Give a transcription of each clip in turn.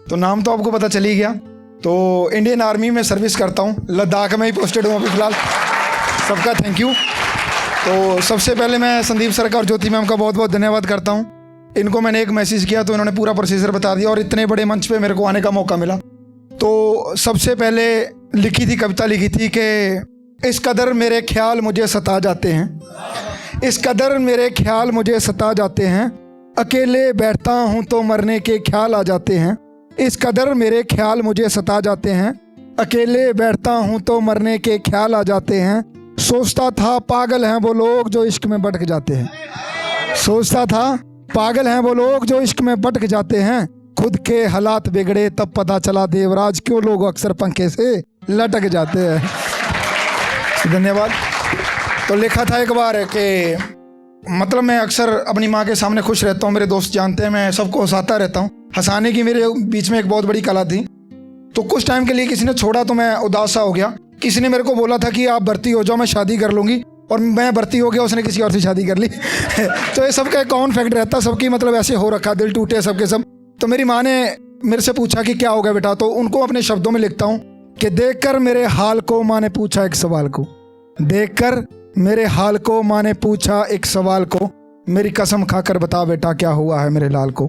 तो नाम तो आपको पता चल ही गया। तो इंडियन आर्मी में सर्विस करता हूँ, लद्दाख में ही पोस्टेड हूँ अभी फ़िलहाल। सबका थैंक यू। तो सबसे पहले मैं संदीप सर का और ज्योति मैम का बहुत बहुत धन्यवाद करता हूँ। इनको मैंने एक मैसेज किया तो इन्होंने पूरा प्रोसीजर बता दिया और इतने बड़े मंच पे मेरे को आने का मौका मिला। तो सबसे पहले कविता लिखी थी कि इस कदर मेरे ख्याल मुझे सता जाते हैं, इस कदर मेरे ख्याल मुझे सता जाते हैं, अकेले बैठता हूँ तो मरने के ख्याल आ जाते हैं। इस कदर मेरे ख्याल मुझे सता जाते हैं, अकेले बैठता हूँ तो मरने के ख्याल आ जाते हैं। सोचता था पागल हैं वो लोग जो इश्क में भटक जाते हैं, सोचता था पागल हैं वो लोग जो इश्क में भटक जाते हैं। खुद के हालात बिगड़े तब पता चला देवराज क्यों लोग अक्सर पंखे से लटक जाते हैं। धन्यवाद। तो लिखा था एक बार कि मतलब मैं अक्सर अपनी माँ के सामने खुश रहता हूँ, मेरे दोस्त जानते हैं, मैं सबको हंसाता रहता हूँ। हंसाने की मेरे बीच में एक बहुत बड़ी कला थी। तो कुछ टाइम के लिए किसी ने छोड़ा तो मैं उदास सा हो गया। किसी ने मेरे को बोला था कि आप भर्ती हो जाओ, मैं शादी कर लूँगी, और मैं भर्ती हो गया, उसने किसी और से शादी कर ली। तो ये सबका एक कॉमन फैक्ट रहता, सबकी मतलब ऐसे हो रखा, दिल टूटे सबके सब। तो मेरी माँ ने मेरे से पूछा कि क्या हो गया बेटा, तो उनको अपने शब्दों में लिखता हूँ कि देखकर मेरे हाल को माँ ने पूछा एक सवाल को, देखकर मेरे हाल को माँ ने पूछा एक सवाल को, मेरी कसम खाकर बता बेटा क्या हुआ है मेरे लाल को।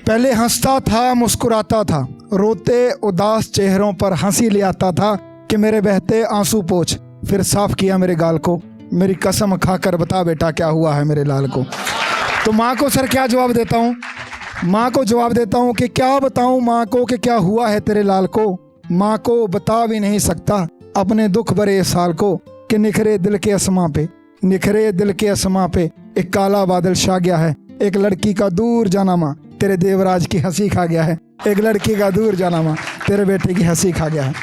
पहले हंसता था मुस्कुराता था, रोते उदास चेहरों पर हंसी ले आता था कि मेरे बहते आंसू पोंछ, फिर साफ किया मेरे गाल को, मेरी कसम खाकर बता बेटा क्या हुआ है मेरे लाल को। तो माँ को सर क्या जवाब देता हूँ, माँ को जवाब देता हूँ कि क्या बताऊँ माँ को कि क्या हुआ है तेरे लाल को। माँ को बता भी नहीं सकता अपने दुख भरे इस हाल को, कि निखरे दिल के असमा पे, निखरे दिल के असमा पे एक काला बादल छा गया है, एक लड़की का दूर जाना माँ तेरे देवराज की हंसी खा गया है, एक लड़की का दूर जाना माँ तेरे बेटे की हंसी खा गया है।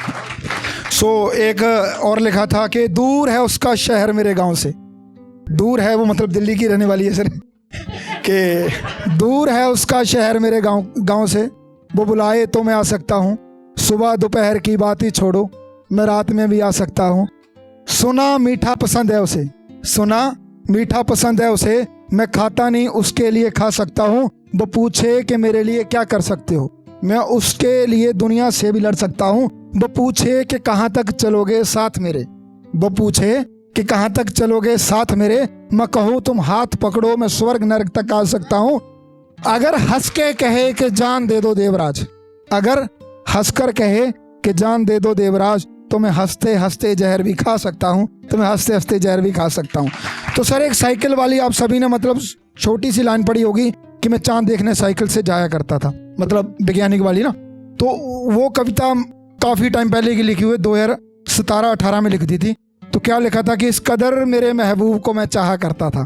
एक और लिखा था कि दूर है उसका शहर मेरे गांव से, दूर है वो मतलब दिल्ली की रहने वाली है सर, कि दूर है उसका शहर मेरे गांव से, वो बुलाए तो मैं आ सकता हूँ, सुबह दोपहर की बात ही छोड़ो मैं रात में भी आ सकता हूँ। सुना मीठा पसंद है उसे, सुना मीठा पसंद है उसे, मैं खाता नहीं उसके लिए खा सकता हूँ। वो पूछे कि मेरे लिए क्या कर सकते हो, मैं उसके लिए दुनिया से भी लड़ सकता हूँ। वो पूछे कि कहाँ तक चलोगे साथ मेरे, वो पूछे कि कहाँ तक चलोगे साथ मेरे, मैं कहूँ तुम हाथ पकड़ो मैं स्वर्ग नरक तक आ सकता हूँ। अगर हंस के कहे कि जान दे दो देवराज, अगर हंसकर कहे कि जान दे दो देवराज, तो मैं हंसते हंसते जहर भी खा सकता हूँ, तो मैं हंसते हंसते जहर भी खा सकता हूँ। तो सर एक साइकिल वाली आप सभी ने मतलब छोटी सी लाइन पढ़ी होगी कि मैं चांद देखने साइकिल से जाया करता था, मतलब वैज्ञानिक वाली ना। तो वो कविता काफ़ी टाइम पहले की लिखी हुई, 2017-18 में लिख दी थी। तो क्या लिखा था कि इस कदर मेरे महबूब को मैं चाहा करता था,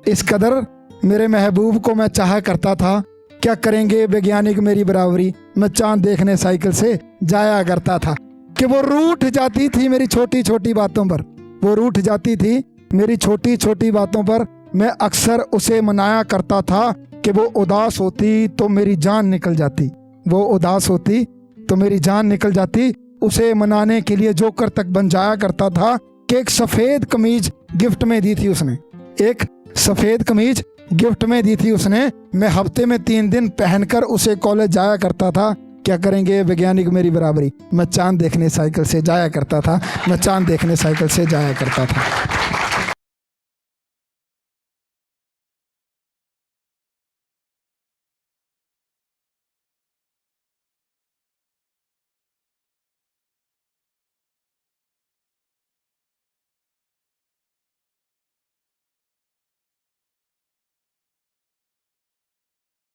इस कदर मेरे महबूब को मैं चाहा करता था, क्या करेंगे वैज्ञानिक मेरी बराबरी, मैं चांद देखने साइकिल से जाया करता था। कि वो रूठ जाती थी मेरी छोटी छोटी बातों पर, वो रूठ जाती थी मेरी छोटी छोटी बातों पर, मैं अक्सर उसे मनाया करता था कि वो उदास होती तो मेरी जान निकल जाती, वो उदास होती तो मेरी जान निकल जाती। उसे मनाने के लिए जोकर तक बन जाया करता था कि एक सफ़ेद कमीज गिफ्ट में दी थी उसने, एक सफ़ेद कमीज गिफ्ट में दी थी उसने, मैं हफ्ते में 3 दिन पहनकर उसे कॉलेज जाया करता था। क्या करेंगे वैज्ञानिक मेरी बराबरी, मैं चांद देखने साइकिल से जाया करता था, मैं चांद देखने साइकिल से जाया करता था।